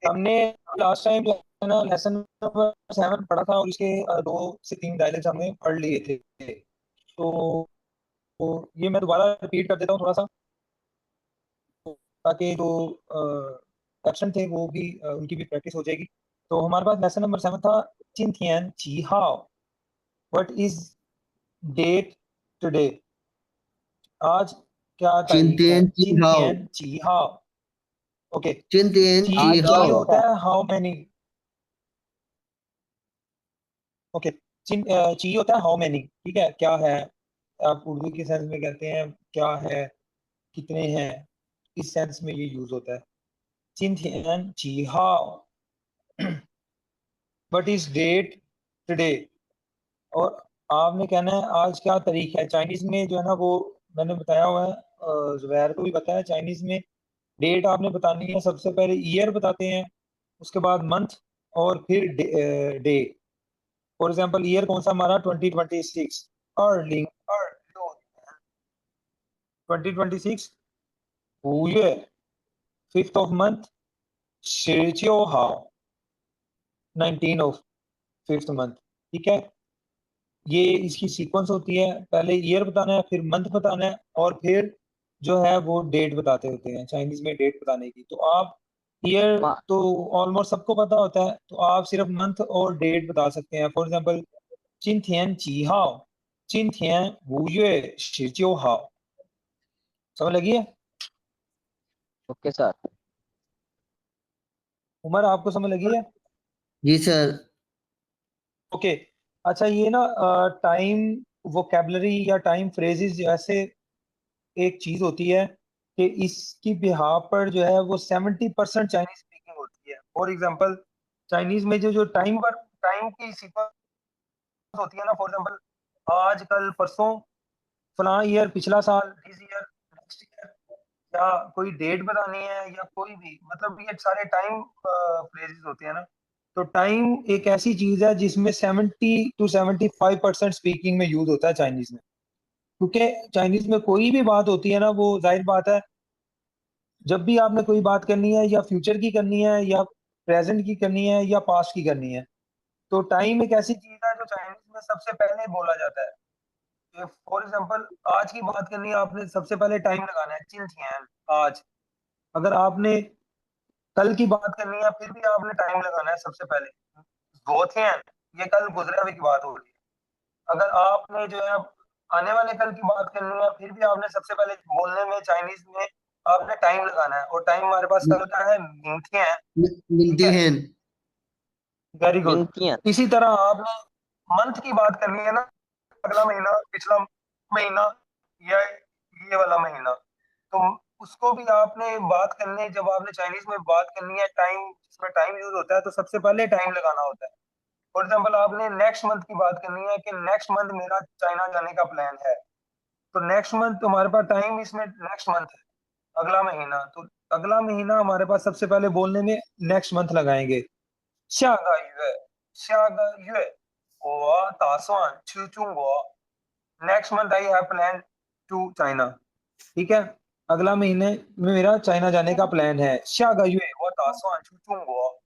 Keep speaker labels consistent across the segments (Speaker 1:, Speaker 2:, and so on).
Speaker 1: हमने last time जो है ना लेसन नंबर 7 पढ़ा था और इसके 2 से 3 डायलॉग्स हमने पढ़ लिए थे। तो ये मैं दोबारा रिपीट कर देता हूँ थोड़ा सा, ताकि जो सेक्शन थे वो भी उनकी भी प्रैक्टिस हो जाएगी। तो हमारे पास लेसन नंबर 7 था, चिंथियन ची हाओ, व्हाट इज डेट टुडे, आज क्या तारीख है,
Speaker 2: चिंतेन ची हाओ,
Speaker 1: चिंथियन ची हाओ। ओके,
Speaker 2: चिंतेन
Speaker 1: ची
Speaker 2: ची
Speaker 3: आज क्या
Speaker 1: ची
Speaker 2: हाओ,
Speaker 3: हुआ?
Speaker 1: होता है हाउ मैनी। ओके, ची होता है हाउ मैनी, ठीक है, क्या है, आप उर्दू के सेंस में कहते हैं क्या है, कितने हैं, इस सेंस में ये यूज होता है। चिंथियन ची हाओ, व्हाट इज डेट टुडे, और आपने कहना है आज क्या तारीख है। चाइनीज में जो है ना वो मैंने बताया हुआ है, जुबैर को भी पता है, चाइनीज में डेट आपने बतानी है, सबसे पहले ईयर बताते हैं, उसके बाद मंथ, और फिर डे। फॉर एग्जांपल ईयर कौन सा हमारा 2026, अर्लिंग 2026 5月 5th of month 19号 19 of 5th month, ठीक है। ये इसकी सीक्वेंस होती है, पहले ईयर बताना है, फिर मंथ बताना है, और फिर जो है वो डेट बताते होते हैं चाइनीज में डेट बताने की। तो आप ईयर
Speaker 3: मा-
Speaker 1: तो ऑलमोस्ट सबको पता होता है, तो आप सिर्फ मंथ और डेट बता सकते हैं। फॉर एग्जांपल 今天几号 今天5月19号, समझ लगी है?
Speaker 3: Okay sir.
Speaker 1: उमर आपको समझ लगी है?
Speaker 2: जी सर।
Speaker 1: ओके। अच्छा, ये ना टाइम वोकेबलरी या टाइम फ्रेजेस जैसे एक चीज होती है कि इसकी बिहार पर जो है वो 70% चाइनीज स्पीकिंग होती है। फॉर एग्जांपल चाइनीज में जो जो टाइम की सीक्वेंस होती है ना, फॉर एग्जांपल आज कल परसों, फलां ईयर पिछला साल, दिस ईयर नेक्स्ट ईयर, या कोई डेट बतानी है या कोई भी, मतलब ये सारे टाइम फ्रेजेस होते हैं ना। तो टाइम एक ऐसी चीज है जिसमें 70 to 75% स्पीकिंग में यूज होता है चाइनीज में, क्योंकि चाइनीज में कोई भी बात होती है ना, वो जाहिर बात है, जब भी आपने कोई बात करनी है, या फ्यूचर की करनी है, या प्रेजेंट की करनी है, या पास्ट की करनी है, तो टाइम एक ऐसी चीज है जो चाइनीज में सबसे पहले बोला जाता है। फॉर एग्जांपल आज की बात करनी है, आपने सबसे पहले टाइम लगाना है, चिंथियन आज। अगर आपने कल की बात करनी है, फिर भी आपने टाइम लगाना है सबसे पहले, गोथियन, ये कल गुजरे हुए की बात हो रही है। अगर आपने जो है आने वाले कल की बात करनी है, फिर भी आपने सबसे पहले बोलने में चाइनीज में आपने टाइम लगाना है, और टाइम हमारे पास कल का है, मिंथियन, ठीक
Speaker 2: मिलती
Speaker 1: है,
Speaker 2: हैं।
Speaker 1: Very good.
Speaker 3: मिनतियां।
Speaker 1: इसी तरह आपने मंथ की बात करनी है ना, अगला महीना, पिछला महीना, या ये वाला महीना, तो उसको भी आपने बात करने, जब आपने चाइनीज में बात करनी है, टाइम जिसमें टाइम यूज होता है, तो सबसे पहले टाइम लगाना होता है। फॉर एग्जाम्पल आपने नेक्स्ट मंथ की बात करनी है कि नेक्स्ट मंथ मेरा चाइना जाने का प्लान है, तो नेक्स्ट मंथ हमारे पास टाइम, इसमें नेक्स्ट मंथ है, अगला महीना, तो अगला महीना हमारे पास सबसे पहले बोलने में नेक्स्ट मंथ लगाएंगे। 下个月我打算去中国 next month I have plan to China, ठीक है, अगला महीने में मेरा चाइना जाने का प्लान है, 下个月我打算去中国।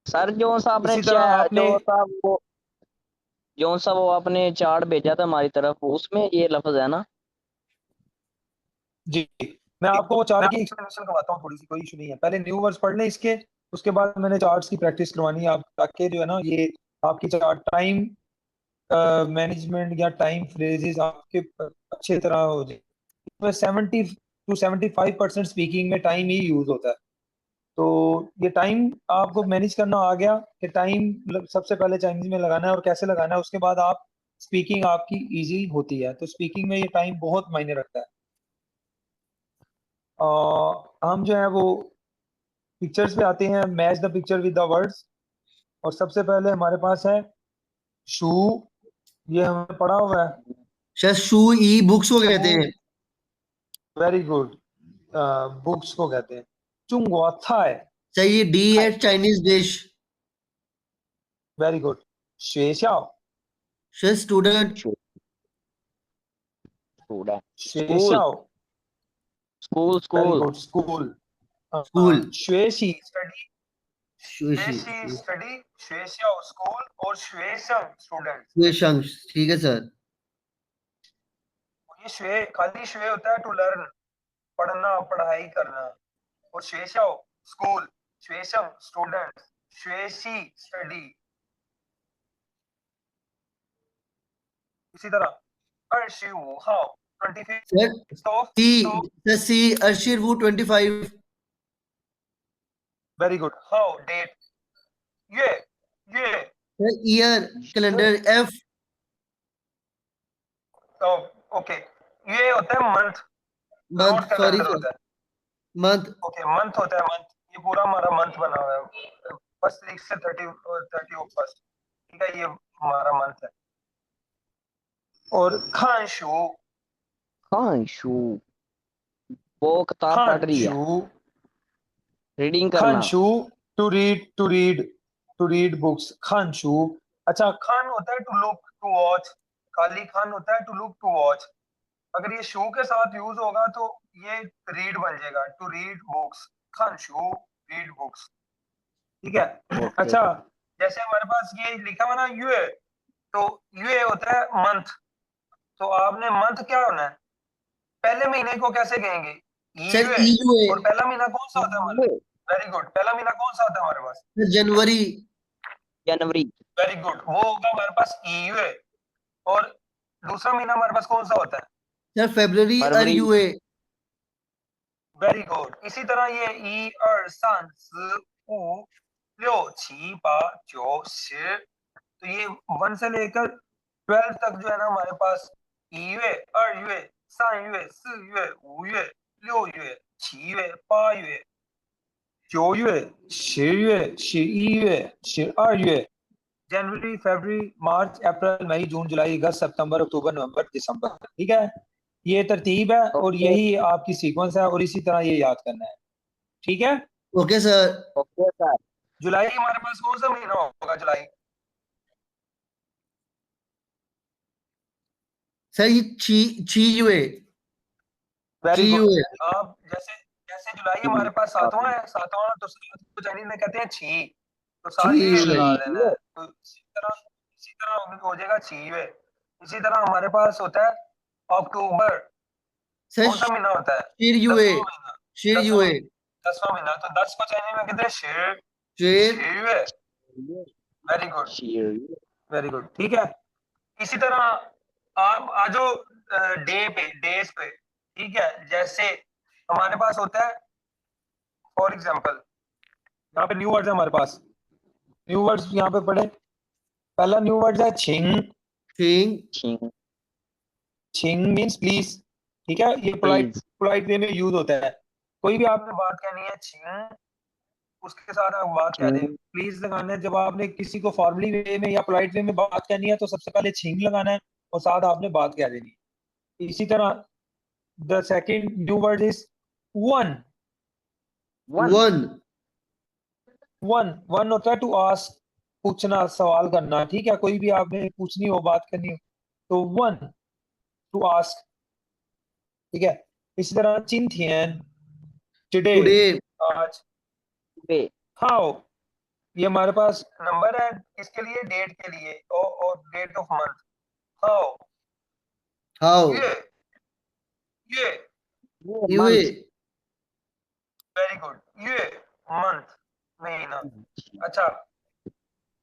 Speaker 3: सर जो सा आपने
Speaker 1: इसी तरह आपने,
Speaker 3: जो सा वो आपने चार्ट भेजा था हमारी तरफ, उसमें ये लफ्ज है ना?
Speaker 1: जी, मैं आपको वो चार्ट की एक्सप्लेनेशन करवाता हूँ थोड़ी सी, कोई इशू नहीं है, पहले न्यू वर्ड्स पढ़ लें इसके, उसके बाद मैंने चार्ट्स की प्रैक्टिस करवानी है आप, ताकि जो है ना ये आपकी चार्ट टाइम मैनेजमेंट या टाइम फ्रेजेस आपके अच्छे तरह हो जाए। तो 70 to 75% स्पीकिंग में टाइम ही यूज होता है। तो ये टाइम आपको मैनेज करना आ गया कि टाइम मतलब सबसे पहले चाइनीज में लगाना है और कैसे लगाना है, उसके बाद आप स्पीकिंग आपकी इजी होती है। तो स्पीकिंग में ये टाइम बहुत मायने रखता है। हम जो है वो पिक्चर्स पे आते हैं, match the picture with the words. और सबसे पहले हमारे पास है शू, ये हमने पढ़ा हुआ है,
Speaker 2: सर शू ई बुक्स को
Speaker 1: शू,
Speaker 2: कहते हैं।
Speaker 1: वेरी गुड, बुक्स को कहते हैं। चुंगवा थाई,
Speaker 2: सर ये डी है चाइनीज डिश।
Speaker 1: Very good. शेशाओ,
Speaker 2: सर स्टूडेंट।
Speaker 3: स्टूडेंट। स्कूल।
Speaker 1: शेशाओ,
Speaker 3: school
Speaker 1: very
Speaker 3: school.
Speaker 1: Good, school.
Speaker 2: School
Speaker 1: श्वेशी स्टडी,
Speaker 2: शुशी
Speaker 1: श्वेशी स्टडी, श्वेशा स्कूल और श्वेशम स्टूडेंट।
Speaker 2: शुशंक ठीक है सर
Speaker 1: ये श्वे खाली श्वे होता है टू लर्न, पढ़ना पढ़ाई करना, और श्वेशा स्कूल, श्वेशम स्टूडेंट, श्वेशी स्टडी। इसी तरह अर्शिव हाउ 25
Speaker 2: सर
Speaker 1: ऑफ
Speaker 2: सी
Speaker 1: तो
Speaker 2: सर सी अर्शिर वो 25
Speaker 1: वेरी गुड। हाउ डेट, ये
Speaker 2: सर ईयर कैलेंडर एफ
Speaker 1: तो ओके, ये होता है month,
Speaker 2: month
Speaker 1: not
Speaker 2: sorry
Speaker 1: calendar
Speaker 2: sir
Speaker 1: होता है।
Speaker 2: मंथ
Speaker 1: ओके मंथ होता है, मंथ ये पूरा हमारा मंथ बना हुआ है, फर्स्ट तारीख से 30 ऑफ फर्स्ट, ठीक है, ये हमारा मंथ है। और खानशू,
Speaker 3: खानशू वो किताब पढ़ रही है,
Speaker 1: खानशू,
Speaker 3: रीडिंग करना।
Speaker 1: खानशू टू रीड बुक्स, खानशू। अच्छा खान होता है टू लुक टू वॉच, खाली खान होता है टू लुक टू वॉच। अगर ये शू के साथ यूज होगा तो ये रीड बन जाएगा, टू रीड बुक्स, खानशू रीड बुक्स, ठीक है।
Speaker 3: ओके
Speaker 1: अच्छा जैसे हमारे पास ये लिखा हुआ ना यूए, तो यूए होता है मंथ, तो आपने मंथ क्या होना है, पहले महीने को कैसे कहेंगे,
Speaker 2: सर
Speaker 1: यूए।
Speaker 2: ईयूए
Speaker 1: और पहला महीना कौन सा होता है हमारे, वेरी गुड, पहला महीना कौन सा होता है हमारे पास,
Speaker 2: जनवरी
Speaker 3: जनवरी
Speaker 1: वेरी गुड, वो होगा हमारे पास ईयूए। और दूसरा महीना हमारे पास कौन सा होता है,
Speaker 2: सर फरवरी
Speaker 3: फरवरी
Speaker 2: आरयूए
Speaker 1: वेरी गुड। इसी तरह ये ई अर सान सी उ ल्यो छी पा जो शि, तो ये 1 से लेकर 12 तक जो है ना हमारे पास ई यूए, अर यूए, सान यूए, सी यूए, उ यूए, ल्यो यूए, छी यूए, पा यूए, 9月、10月、11月、12月, जनवरी, फरवरी, मार्च, अप्रैल, मई, जून, जुलाई, अगस्त, सितंबर, अक्टूबर, नवंबर, दिसंबर, ठीक है। ये तरतीब है और
Speaker 3: ओके
Speaker 1: यही आपकी सीक्वेंस है और इसी तरह ये याद करना है, ठीक है।
Speaker 2: Okay sir
Speaker 3: okay sir.
Speaker 1: जुलाई हमारे पास कौन सा महीना होगा, जुलाई,
Speaker 2: सर ये ची यूए
Speaker 1: वेरी गुड।
Speaker 2: यूए
Speaker 1: आप जैसे जैसे जुलाई हमारे पास सातवां है, सातवां तो सात को चाइनीज में कहते हैं छी, तो साथ ही
Speaker 2: यूए
Speaker 1: लगा देना है, तो इसी तरह हो जाएगा छी वे। इसी तरह हमारे पास होता है अक्टूबर,
Speaker 2: सर
Speaker 1: कौन सा महीना होता है,
Speaker 2: शिर यूए
Speaker 1: 10वां महीना,
Speaker 2: शिर
Speaker 1: 10वां,
Speaker 2: यूए
Speaker 1: 10वां महीना, तो 10 को चाइनीज में कहते हैं शेर,
Speaker 2: शेर
Speaker 1: शेर, वेरी गुड,
Speaker 3: शेर
Speaker 1: वेरी गुड, ठीक है। इसी तरह आप आ जाओ डे पे, डेज पे, ठीक है। जैसे हमारे पास होता है फॉर एग्जांपल, यहाँ पे न्यू वर्ड्स है हमारे पास, न्यू वर्ड्स यहाँ पे पढ़े। पहला न्यू वर्ड है छिंग,
Speaker 2: थिंग
Speaker 3: छिंग
Speaker 1: छिंग मीन्स प्लीज, ठीक है, ये पोलाइट
Speaker 3: प्लीज
Speaker 1: पोलाइट वे में यूज होता है। कोई भी आपने बात कहनी है छिंग, उसके साथ आप बात कह दें,
Speaker 3: छिंग
Speaker 1: प्लीज लगाना है। जब आपने किसी को फॉर्मली वे में या पोलाइट वे में बात करनी है तो सबसे पहले छिंग लगाना है और साथ आपने बात कह देनी है। इसी तरह the second new word is one,
Speaker 3: one
Speaker 2: one
Speaker 1: one one होता है टू आस्क, पूछना, सवाल करना, ठीक है, कोई भी आपने पूछनी हो, बात करनी हो, तो वन टू आस्क, ठीक है। इसी तरह चिंथियन, टुडे,
Speaker 2: टुडे
Speaker 1: आज,
Speaker 3: पे
Speaker 1: हाउ, ये हमारे पास नंबर है किसके लिए, डेट के लिए, और date of month, how,
Speaker 2: how
Speaker 1: ये ये
Speaker 2: यूए
Speaker 3: मंथ
Speaker 1: वेरी गुड, ये मंथ, महीना। अच्छा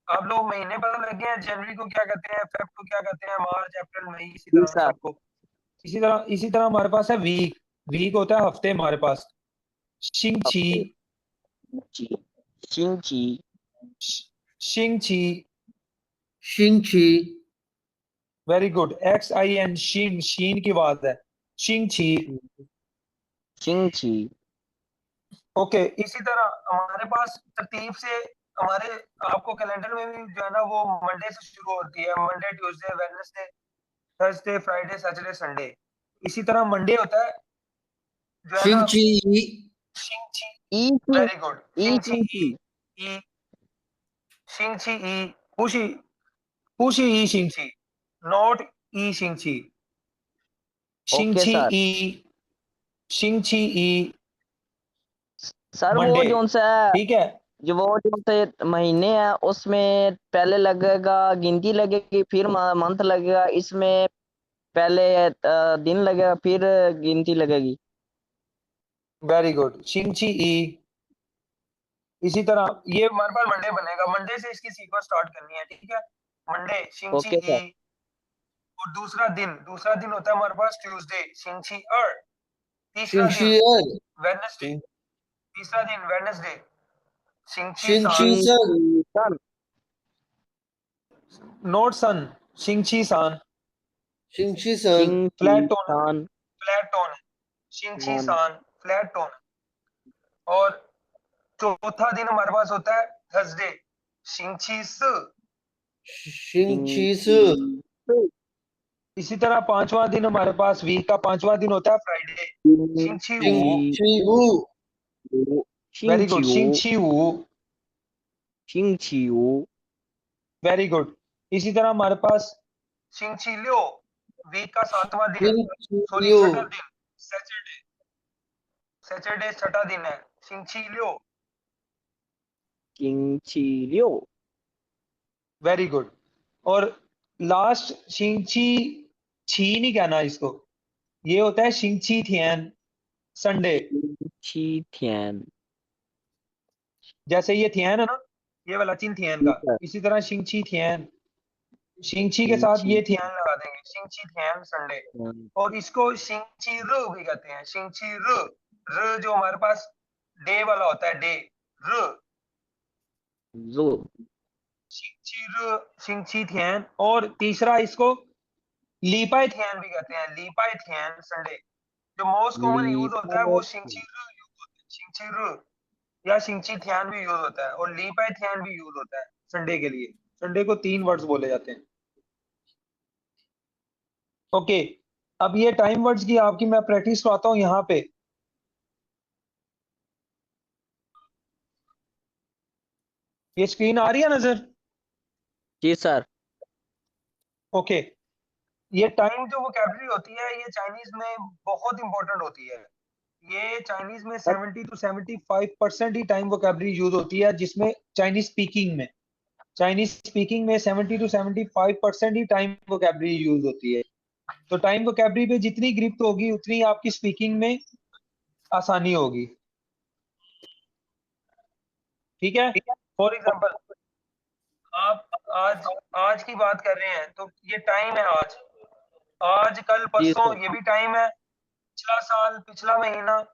Speaker 1: आप लोग महीने पता लग गए हैं, जनवरी को क्या कहते हैं, फेब को क्या कहते हैं, मार्च, अप्रैल, मई, इसी तरह
Speaker 3: सर
Speaker 1: सबको। इसी तरह हमारे पास है वीक, वीक होता है हफ्ते हमारे पास, शिंग छी,
Speaker 3: ची छिंग ची
Speaker 1: शिंग छी,
Speaker 2: शिंग ची
Speaker 1: वेरी गुड, XIN, शीन, शीन की बात है, शिंग छी,
Speaker 3: छिंग ची
Speaker 1: ओके। इसी तरह हमारे पास तरतीब से हमारे, आपको कैलेंडर में भी जो है ना वो मंडे से शुरू होती है, Monday, Tuesday, Wednesday, Thursday, Friday, Saturday, Sunday. इसी तरह मंडे होता है जो है ना
Speaker 2: शिंग ची
Speaker 1: शिंग छी,
Speaker 3: ई
Speaker 1: वेरी गुड, शिंग छी
Speaker 3: छिंग
Speaker 1: ई,
Speaker 3: ची
Speaker 1: ई शिंग छी ई, पुशी, पुशी ई शिंग छी, नॉट ई शिंग छी, शिंग
Speaker 3: ओके
Speaker 1: छी
Speaker 3: सर
Speaker 1: ई, शिंग छी ई,
Speaker 3: सर वो
Speaker 1: मंडे,
Speaker 3: जोन सा है,
Speaker 1: ठीक है।
Speaker 3: जो वो जोन से महीने हैं उसमें पहले लगेगा गिनती लगेगी, फिर मंथ लगेगा, इसमें पहले दिन लगेगा फिर गिनती लगेगी।
Speaker 1: वेरी गुड, शिंची ई। इसी तरह ये हमारे पास मंडे बनेगा, मंडे से इसकी सीक्वेंस स्टार्ट करनी है, ठीक है। मंडे शिंची
Speaker 3: ओके
Speaker 1: ई,
Speaker 3: सर।
Speaker 1: और दूसरा दिन होता है हमारे पास ट्यूसडे, शिंची अर। तीसरा दिन
Speaker 2: Shinchier.
Speaker 1: वेडनेसडे, तीसरा दिन वेडनेसडे, शिंची सान।
Speaker 2: Shinchisan.
Speaker 3: सन।
Speaker 1: नोट सन, शिंची सान।
Speaker 2: Shinchisan.
Speaker 3: चिंची
Speaker 1: फ्लैट टोन,
Speaker 3: सान।
Speaker 1: फ्लैट टोन है, शिंची
Speaker 3: वन।
Speaker 1: सान फ्लैट टोन है। और चौथा दिन हमारे पास होता है थर्सडे, शिंची स।
Speaker 2: Shinchisu.
Speaker 1: इसी तरह पांचवा दिन हमारे पास वीक का पांचवा दिन होता है फ्राइडे, शिंची वू।
Speaker 2: Shinchiwu.
Speaker 1: वेरी गुड,
Speaker 3: 星期五，
Speaker 1: शिंची वू।
Speaker 3: 星期五，
Speaker 1: वेरी गुड। इसी तरह हमारे पास शिंची ल्यो, वीक का सातवां दिन, सॉरी
Speaker 2: Shinchiyu.
Speaker 1: छठा दिन, सैटरडे, सैटरडे छठा दिन है, शिंची ल्यो।
Speaker 3: 星期六，
Speaker 1: वेरी गुड। और लास्ट शिंची छी नहीं कहना इसको, ये होता है शिंची थियन, संडे।
Speaker 3: 星期天，
Speaker 1: जैसे ये थियन है ना, ये वाला चिन्ह थियन का, इसी तरह शिंची थियन, शिंची के साथ ये थियन लगा देंगे, शिंची थियन संडे। और इसको शिंची रु भी कहते हैं, शिंची रु। र जो हमारे पास डे वाला होता है, डे र,
Speaker 3: 肉
Speaker 1: शिंची रु, शिंची थियन। और तीसरा इसको लीपाई थियन भी कहते हैं, लीपाई थियन संडे। जो मोस्ट कॉमन यूज होता है वो
Speaker 3: 礼拜
Speaker 1: शिंची रु यूज होता है, शिंची रु या शिंची थियन भी यूज होता है, और लीपाई थियन भी यूज होता है संडे के लिए। संडे को 3 वर्ड्स बोले जाते हैं। ओके, अब ये टाइम वर्ड्स की आपकी मैं प्रैक्टिस करवाता हूँ यहाँ पे। ये स्क्रीन आ रही है नजर?
Speaker 3: जी सर।
Speaker 1: ओके, ये टाइम जो वोकैबुलरी होती है ये चाइनीज में बहुत इंपॉर्टेंट होती है। ये चाइनीज में 70 to 75% he time vocabulary use होती है, जिसमें चाइनीज स्पीकिंग में 70 to 75% he time vocabulary use होती है। तो टाइम वोकैबुलरी पे जितनी गिरफ्त होगी उतनी आपकी स्पीकिंग में आसानी होगी, ठीक है। फॉर एग्जांपल, आप आज आज की बात कर रहे हैं तो ये टाइम है आज, आज कल
Speaker 3: जी
Speaker 1: परसों
Speaker 3: सर।
Speaker 1: ये भी टाइम है, पिछला साल, पिछला महीना,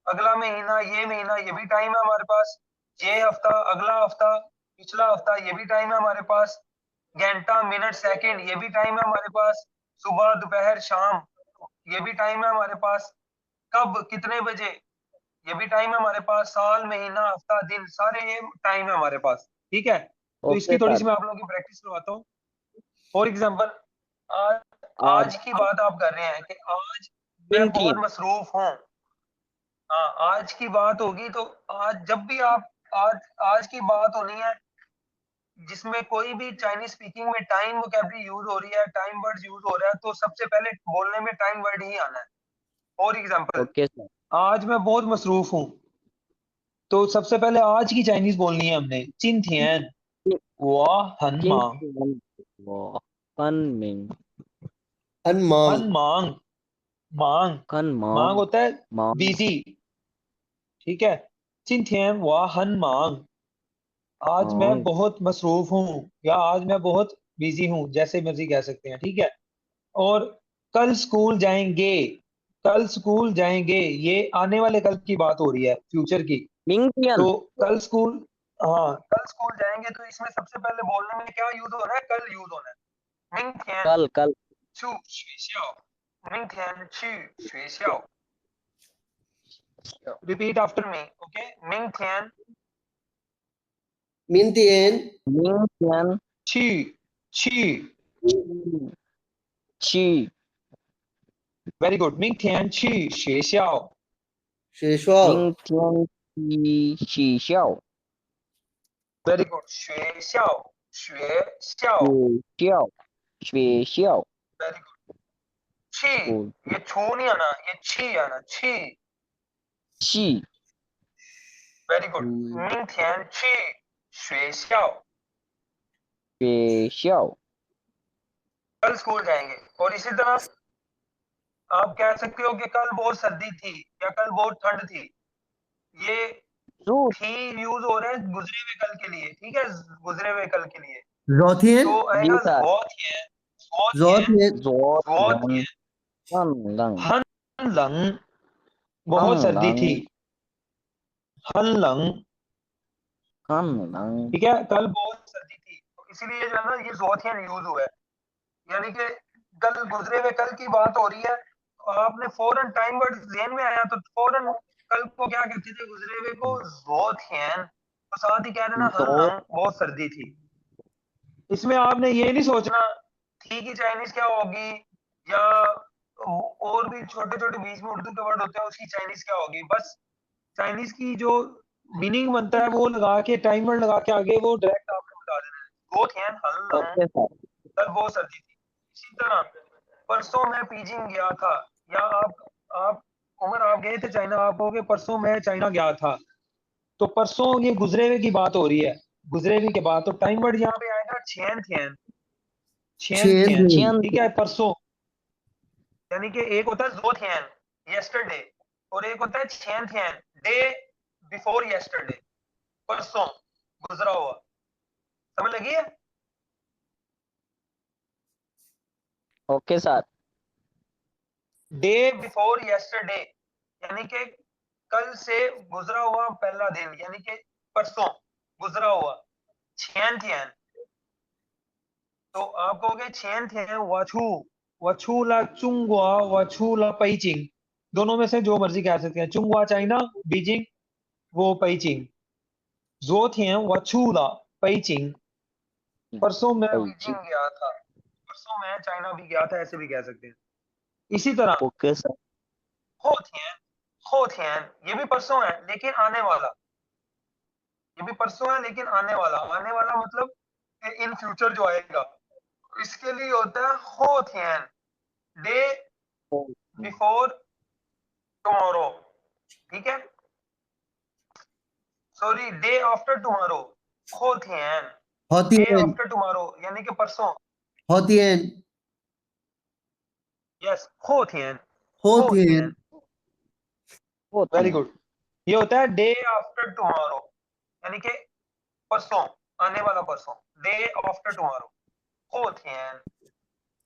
Speaker 1: अगला महीना, ये भी टाइम है हमारे पास। ये हफ्ता, अगला हफ्ता, पिछला हफ्ता, ये भी टाइम है हमारे पास। घंटा, मिनट, सेकंड, ये भी टाइम है हमारे पास। सुबह, दोपहर, शाम, ये भी टाइम है हमारे पास। कब, कितने बजे, ये भी टाइम है हमारे पास। साल, महीना, हफ्ता, दिन, सारे ये टाइम है हमारे पास, ठीक है। तो
Speaker 3: ओके
Speaker 1: इसकी थोड़ी सी
Speaker 3: सर।
Speaker 1: मैं आप लोगों की प्रैक्टिस करवाता हूँ। फॉर एग्जाम्पल, आज
Speaker 3: आज
Speaker 1: आज की बात आप कर रहे हैं कि आज मैं बहुत
Speaker 3: 17।
Speaker 1: मसरूफ हूँ। हाँ, आज की बात होगी तो आज जब भी आप आज की बात होनी है जिसमें कोई भी चाइनीज स्पीकिंग में टाइम वोकैबुलरी यूज हो रही है, टाइम वर्ड यूज हो रहा है, तो सबसे पहले बोलने में टाइम वर्ड ही आना है। For example,
Speaker 3: okay sir.
Speaker 1: आज मैं बहुत मसरूफ हूँ, तो सबसे पहले आज की चाइनीज बोलनी है हमने, चिन थियन वाह हन मांग।
Speaker 3: 今天我分明
Speaker 2: Hanmang.
Speaker 1: हन मांग, मांग,
Speaker 3: 跟
Speaker 1: मांग
Speaker 3: 忙
Speaker 1: होता है
Speaker 3: 忙
Speaker 1: बिजी, ठीक है। चिन थियन वाह हन मांग, आज मैं
Speaker 3: 忙
Speaker 1: बहुत मसरूफ हूँ या आज मैं बहुत बिजी हूँ, जैसे मर्जी कह सकते हैं, ठीक है। और कल स्कूल जाएंगे, कल स्कूल जाएंगे, ये आने वाले कल की बात हो रही है, फ्यूचर की।
Speaker 3: 明天
Speaker 1: तो कल स्कूल, हाँ कल स्कूल जाएंगे, तो इसमें सबसे पहले बोलने में क्या यूज हो रहा है, कल यूज होना है। मिंग थियन
Speaker 3: कल
Speaker 1: 去学校，明天去学校。Repeat after me, okay? 明天
Speaker 2: Mintien.
Speaker 3: 明天
Speaker 1: 去
Speaker 3: 去
Speaker 1: very good. 明天去学校
Speaker 2: Sheshwal.
Speaker 3: 明天去学校
Speaker 1: very good. 学校学校
Speaker 3: 学校
Speaker 1: very good. 去
Speaker 3: school
Speaker 1: ये छू नहीं आना, ये छी आना, छी
Speaker 3: 去
Speaker 1: वेरी गुड। 明天去学校
Speaker 3: 学校
Speaker 1: कल स्कूल जाएंगे। और इसी तरह आप कह सकते हो कि कल बहुत सर्दी थी या कल बहुत ठंड थी। ये
Speaker 3: जो
Speaker 1: थी यूज हो रहा है गुजरे हुए कल के लिए, ठीक है, गुजरे हुए कल के लिए।
Speaker 2: Rothian,
Speaker 1: तो
Speaker 3: जी
Speaker 1: आएगा
Speaker 3: सर
Speaker 1: ज़ोथियन,
Speaker 2: Rothian,
Speaker 3: जोरन
Speaker 1: ज़ोथियन।
Speaker 3: हनलंग
Speaker 1: हनलंग बहुत सर्दी थी,
Speaker 3: हनलंग
Speaker 1: हनलंग,
Speaker 3: हनलंग
Speaker 1: ठीक है, कल बहुत सर्दी थी, तो इसीलिए जो है ना ये ज़ोथियन यूज हुआ है। यानी कि कल गुजरे हुए कल की बात हो रही है, और आपने फौरन टाइम वर्ड ज़हन में आया तो फौरन कल को क्या कहते थे, गुजरे हुए को ज़ोथियन, तो साथ ही कह रहे ना
Speaker 3: दो
Speaker 1: हनलंग बहुत सर्दी थी। इसमें आपने ये नहीं सोचना थी की चाइनीज क्या होगी, या और भी छोटे छोटे बीच में उर्दू के वर्ड होते हैं उसकी चाइनीज क्या होगी। बस चाइनीज की जो मीनिंग बनता है वो लगा के, टाइम वर्ड लगा के आगे वो डायरेक्ट आपने बता देना है। दो थे हल
Speaker 3: ओके सर
Speaker 1: कल बहुत सर्दी थी। इसी तरह परसों मैं बीजिंग गया था, या आप उमर आप गए थे चाइना, आप कहोगे परसों मैं चाइना गया था, तो परसों ये गुजरे हुए की बात हो रही है, गुजरे हुए के बाद तो टाइम वर्ड यहाँ पे आएगा छेन थियन, छेन थियन,
Speaker 2: Qiantian,
Speaker 3: चियन
Speaker 1: ठीक है, परसों। यानी कि एक होता है दो थियन यस्टरडे, और एक होता है छेन थियन डे बिफोर यस्टरडे, परसों गुजरा हुआ। समझ लगी है?
Speaker 3: Okay sir
Speaker 1: day before yesterday यानी कि कल से गुजरा हुआ पहला दिन, यानी कि परसों गुजरा हुआ छेन थियन। तो आप कहोगे छेन थियन वाछू, वाछू ला चुंगवा, वाछू ला पेइचिंग, दोनों में से जो मर्जी कह सकते हैं। चुंगवा चाइना, बीजिंग वो पेइचिंग। 昨天我去了北京，परसों मैं बीजिंग
Speaker 3: पेइचिंग
Speaker 1: गया था, परसों मैं चाइना भी गया था, ऐसे भी कह सकते हैं। इसी तरह
Speaker 3: ओके सर
Speaker 1: होथियन, होथियन ये भी परसों है लेकिन आने वाला, ये भी परसों है लेकिन आने वाला। आने वाला मतलब इन फ्यूचर जो आएगा, इसके लिए होता है होथियन डे बिफोर टुमारो, ठीक है, सॉरी डे आफ्टर टुमारो, होथियन डे
Speaker 2: Hotian,
Speaker 1: आफ्टर टुमारो यानी कि परसों।
Speaker 2: Hotian,
Speaker 1: यस होथियन, होथियन,
Speaker 2: Hotian,
Speaker 3: होते
Speaker 1: वेरी
Speaker 3: हैं
Speaker 1: गुड। ये होता है डे आफ्टर टुमारो, यानी कि परसों, आने वाला परसों, डे आफ्टर टुमारो, होथियन।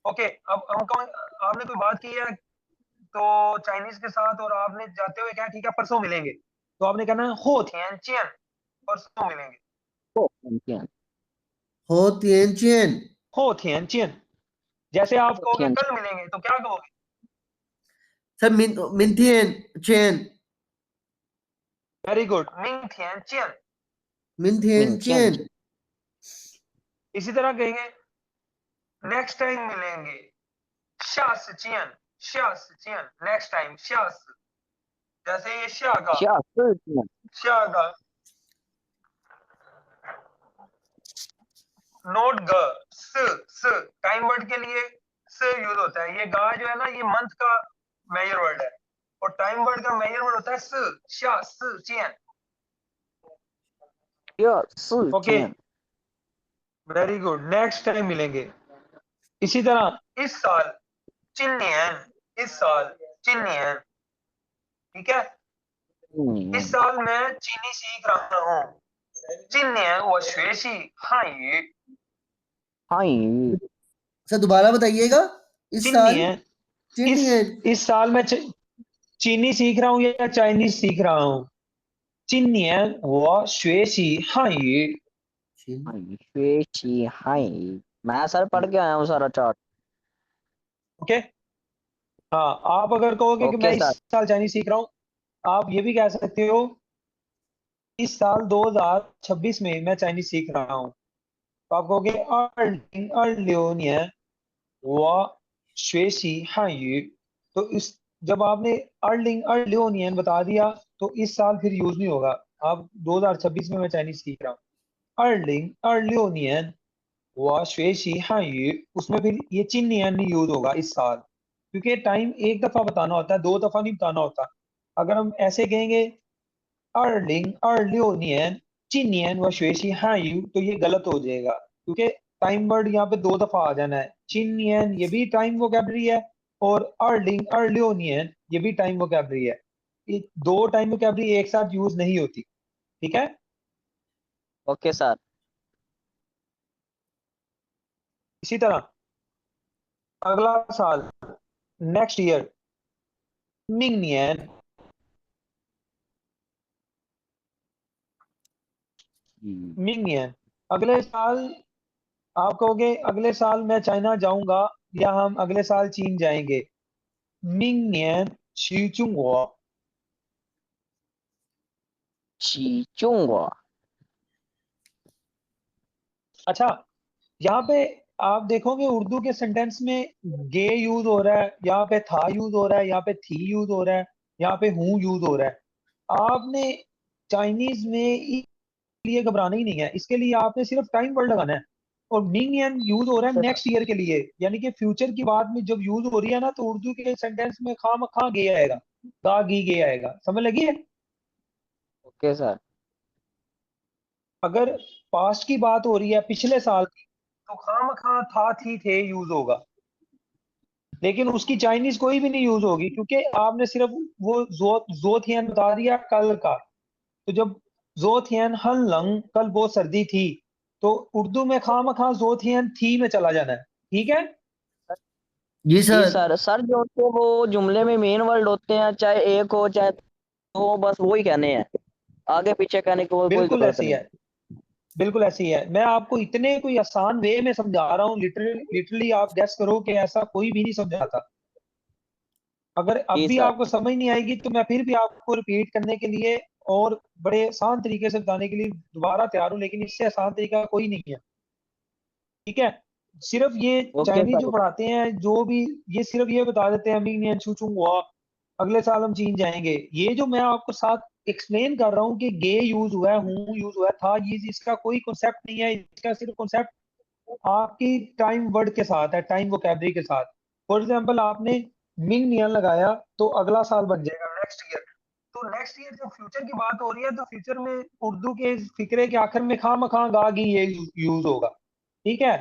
Speaker 1: ओके, अब हम कौन, आपने कोई बात की है तो चाइनीज के साथ, और आपने जाते हुए क्या ठीक है परसों मिलेंगे, तो आपने कहना है होथियन चियन, परसों मिलेंगे,
Speaker 3: होते हैं
Speaker 2: Hotian Qian,
Speaker 1: होथियन चियन। जैसे आप
Speaker 3: होते
Speaker 1: कहोगे
Speaker 3: हैं
Speaker 1: कल मिलेंगे तो क्या कहोगे?
Speaker 2: Sir Mintian Qian,
Speaker 1: very good, Ming थियन चियन।
Speaker 2: Mintian
Speaker 3: मिंचियन
Speaker 2: Qian,
Speaker 1: इसी तरह कहेंगे नेक्स्ट टाइम मिलेंगे, शास चियन, शास चियन, नेक्स्ट टाइम शास। जैसे ये
Speaker 3: क्या होते
Speaker 1: शा का नोट ग, स टाइम वर्ड के लिए स यूज होता है। ये गा जो है ना ये मंथ का मेजर वर्ड है, और टाइम वर्ड का मेजर वर्ड होता है स, शा स चियन।
Speaker 3: क्या सु
Speaker 1: ओके,
Speaker 3: चियन
Speaker 1: वेरी गुड, नेक्स्ट टाइम मिलेंगे। इसी तरह इस साल चिन्नियन, इस साल चिन्नियन, ठीक है, इस साल मैं चीनी सीख रहा हूँ, 今年我学习汉语，
Speaker 3: हाई
Speaker 2: सर दोबारा बताइएगा इस
Speaker 1: 今
Speaker 2: साल
Speaker 1: 年
Speaker 2: Chindian,
Speaker 1: इस साल मैं चीनी सीख रहा हूँ या चाइनीज सीख रहा हूँ। 今年我学习汉语
Speaker 3: हाई शेची हाई मैं सर पढ़ के आया हूँ सारा चार्ट
Speaker 1: ओके। हाँ, आप अगर कहोगे कि मैं
Speaker 3: ओके
Speaker 1: इस
Speaker 3: सर
Speaker 1: साल चाइनीज सीख रहा हूँ, आप ये भी कह सकते हो इस साल 2026 में मैं चाइनीज सीख रहा हूँ, तो आप कहोगे 2026年我学习汉语। तो इस जब आपने अर्लिंग अर्लियोनियन बता दिया तो इस साल फिर यूज नहीं होगा। आप 2026 में मैं चाइनीज सीख रहा हूँ, अर्लिंग अर्लियोनियन 我学习汉语 उसमें फिर ये चिन्नियन नहीं यूज होगा इस साल, क्योंकि टाइम एक दफा बताना होता है, दो दफा नहीं बताना होता। अगर हम ऐसे कहेंगे अर्लिंग अर्लियोनियन चिनियन व श्वेशी हायू, तो ये गलत हो जाएगा क्योंकि टाइम वर्ड यहाँ पे 2 दफा आ जाना है। चिनियन ये भी टाइम वोकैबलरी है, और अर्लिंग अर्लियोनियन ये भी टाइम वोकैबलरी है। ये 2 टाइम वोकैबलरी एक साथ यूज नहीं होती, ठीक है।
Speaker 3: Okay sir.
Speaker 1: इसी तरह अगला साल, नेक्स्ट ईयर, मिंगनियन। मिंगनियन अगले साल, आप कहोगे अगले साल मैं चाइना जाऊंगा या हम अगले साल चीन जाएंगे। मिंगनियन शीचुंगो।
Speaker 3: चीचूंगा।
Speaker 1: अच्छा, यहाँ पे आप देखोगे उर्दू के सेंटेंस में गे यूज हो रहा है, यहाँ पे था यूज हो रहा है, यहाँ पे थी यूज हो रहा है, यहाँ पे हूं यूज हो रहा है। आपने चाइनीज में इसके लिए घबराना ही नहीं है, इसके लिए आपने सिर्फ टाइम वर्ड लगाना है। और मिंग एन यूज हो रहा है नेक्स्ट ईयर के लिए, यानी कि फ्यूचर की बात में जब यूज हो रही है ना, तो उर्दू के सेंटेंस में खा गे आएगा, गा गी गे आएगा। समझ लगी है।
Speaker 3: Okay sir.
Speaker 1: अगर पास्ट की बात हो रही है, पिछले साल की, तो खाम था थी थे यूज होगा। लेकिन उसकी चाइनीज कोई भी नहीं यूज होगी, क्योंकि आपने सिर्फ वो जो थियन बता दिया कल का। तो जब जो थियन हन लंग, कल बहुत सर्दी थी, तो उर्दू में खाम जो थियन थी में चला जाना है, ठीक है।
Speaker 2: जी
Speaker 3: जी
Speaker 2: सर।
Speaker 3: सर। सर जो होते हैं वो जुमले में मेन वर्ड होते हैं, चाहे एक हो चाहे दो, बस वो ही कहने हैं, आगे पीछे कहने की कोई
Speaker 1: बिल्कुल
Speaker 3: जरूरत
Speaker 1: ऐसी
Speaker 3: नहीं।
Speaker 1: है, बिल्कुल ऐसी है। मैं आपको इतने कोई आसान वे में समझा रहा हूँ, लिटरली लिटरली आप गेस करो कि ऐसा कोई भी नहीं समझाता। अगर अब
Speaker 3: जी
Speaker 1: भी
Speaker 3: सर।
Speaker 1: आपको समझ नहीं आएगी तो मैं फिर भी आपको रिपीट करने के लिए और बड़े आसान तरीके से बताने के लिए दोबारा तैयार हूँ, लेकिन इससे आसान तरीका कोई नहीं है, ठीक है। सिर्फ ये
Speaker 3: ओके
Speaker 1: चाइनीज जो
Speaker 3: सर।
Speaker 1: पढ़ाते हैं, जो भी, ये सिर्फ ये बता देते हैं मिंग नियन छू छू हुआ, अगले साल हम चीन जाएंगे। ये जो मैं आपको साथ एक्सप्लेन कर रहा हूँ कि गे यूज हुआ है, हूं यूज हुआ है, था, ये इसका कोई कॉन्सेप्ट नहीं है। इसका सिर्फ कॉन्सेप्ट आपकी टाइम वर्ड के साथ है, टाइम वोकैबलरी के साथ। फॉर एग्जाम्पल आपने मिंग नियन लगाया, तो अगला साल बन जाएगा नेक्स्ट ईयर। तो नेक्स्ट ईयर जब फ्यूचर की बात हो रही है, तो फ्यूचर में उर्दू के फिक्रे के आखिर में खाम खा गा गी ये यूज होगा, ठीक है।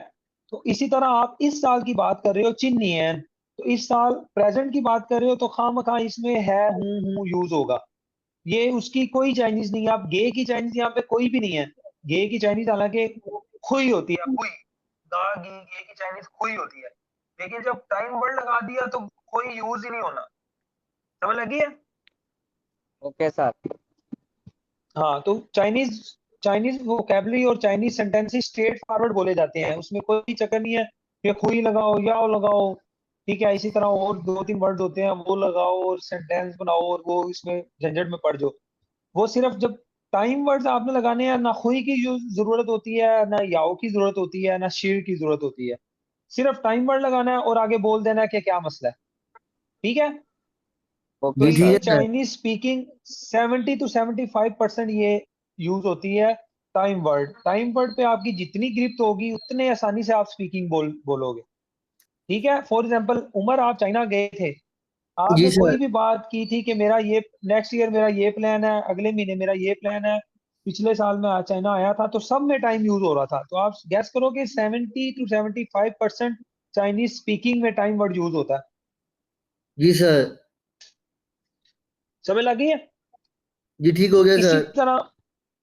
Speaker 1: तो इसी तरह आप इस साल की बात कर रहे हो चिन्नियन, तो इस साल प्रेजेंट की बात कर रहे हो, तो खाम खा इसमें है हूं यूज होगा। ये उसकी कोई चाइनीज नहीं है। आप गे की चाइनीज यहाँ पे कोई भी नहीं है। गे की चाइनीज हालांकि खुई होती है, खुई, गा गी गे की चाइनीज खुई होती है। लेकिन जब टाइम वर्ड लगा दिया तो कोई यूज ही नहीं होना। समझ लगी है।
Speaker 3: Okay sir.
Speaker 1: हाँ, तो चाइनीज चाइनीज वोकेबलरी और चाइनीज सेंटेंसेस स्ट्रेट फॉरवर्ड बोले जाते हैं, उसमें कोई चक्कर नहीं है कि खुई लगाओ याओ लगाओ, ठीक है। इसी तरह और 2-3 वर्ड होते हैं, वो लगाओ और सेंटेंस बनाओ, और वो इसमें झंझट में पड़ जाओ। वो सिर्फ जब टाइम वर्ड्स आपने लगाने हैं, ना खुई की जो जरूरत होती है, ना याओ की जरूरत होती है, ना शीर की जरूरत होती है। सिर्फ टाइम वर्ड लगाना है और आगे बोल देना है कि क्या मसला है, ठीक है। तो
Speaker 3: ओके
Speaker 2: जी ठीक
Speaker 1: ये
Speaker 3: सर।
Speaker 2: है सर।
Speaker 1: चाइनीज स्पीकिंग 70 to 75% ये यूज होती है टाइम वर्ड। टाइम वर्ड पे आपकी जितनी गिरफ्त होगी, उतने आसानी से आप स्पीकिंग बोलोगे, ठीक है। फॉर एग्जाम्पल, उमर आप चाइना गए थे,
Speaker 2: जी
Speaker 1: आपने कोई
Speaker 2: सर।
Speaker 1: भी बात की थी कि मेरा ये नेक्स्ट ईयर मेरा ये प्लान है, अगले महीने मेरा ये प्लान है, पिछले साल मैं चाइना आया था, तो सब में टाइम यूज हो रहा था। तो आप गैस करो कि 70 to 75% चाइनीज स्पीकिंग में टाइम वर्ड यूज होता है।
Speaker 2: जी सर।
Speaker 1: समझ लगी है।
Speaker 2: जी ठीक हो गया
Speaker 1: इसी
Speaker 2: सर।
Speaker 1: तरह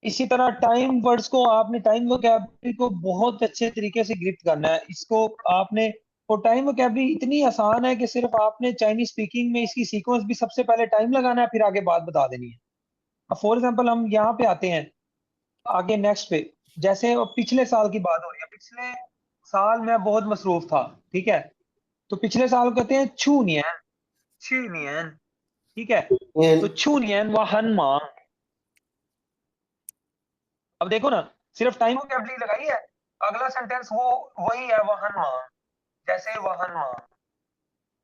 Speaker 1: इसी तरह टाइम वर्ड्स को आपने, टाइम वोकैबलरी को बहुत अच्छे तरीके से ग्रिप करना है इसको आपने। और टाइम वोकैबलरी इतनी आसान है कि सिर्फ आपने चाइनीज स्पीकिंग में इसकी सीक्वेंस भी सबसे पहले टाइम लगाना है, फिर आगे बात बता देनी है। अब फॉर एग्जांपल हम यहाँ पे आते हैं आगे नेक्स्ट पे। जैसे अब पिछले साल की बात हो रही है, पिछले साल मैं बहुत मसरूफ था, ठीक है। तो पिछले साल कहते हैं छूनियन, छूनियन, ठीक है। तो छूनियन व हनमा। अब देखो ना, सिर्फ टाइम वोकैबलरी लगाई है, अगला सेंटेंस वो वही है, वहन मां, जैसे वहन मां,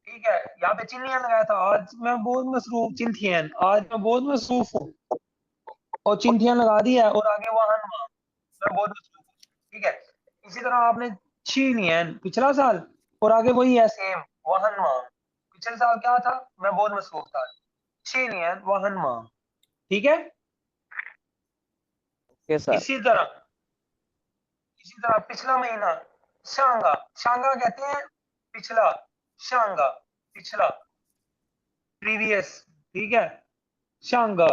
Speaker 1: ठीक है। यहाँ पे चिन्हियन लगाया था, आज मैं बहुत मसरूफ, चिंथियन, आज मैं बहुत मसरूफ हूँ, और चिंथियन लगा दिया है, और आगे वहन मां, मैं बहुत मसरूफ हूँ, ठीक है। इसी तरह आपने चीनियन पिछला साल, और आगे वही है सेम, वहन मां। पिछले साल क्या था, मैं बहुत मसरूफ था, चीनियन वहन मां, ठीक है।
Speaker 3: Okay sir.
Speaker 1: इसी तरह पिछला महीना शांगा, शांगा कहते हैं पिछला, शांगा पिछला, प्रीवियस, ठीक है। शांगा,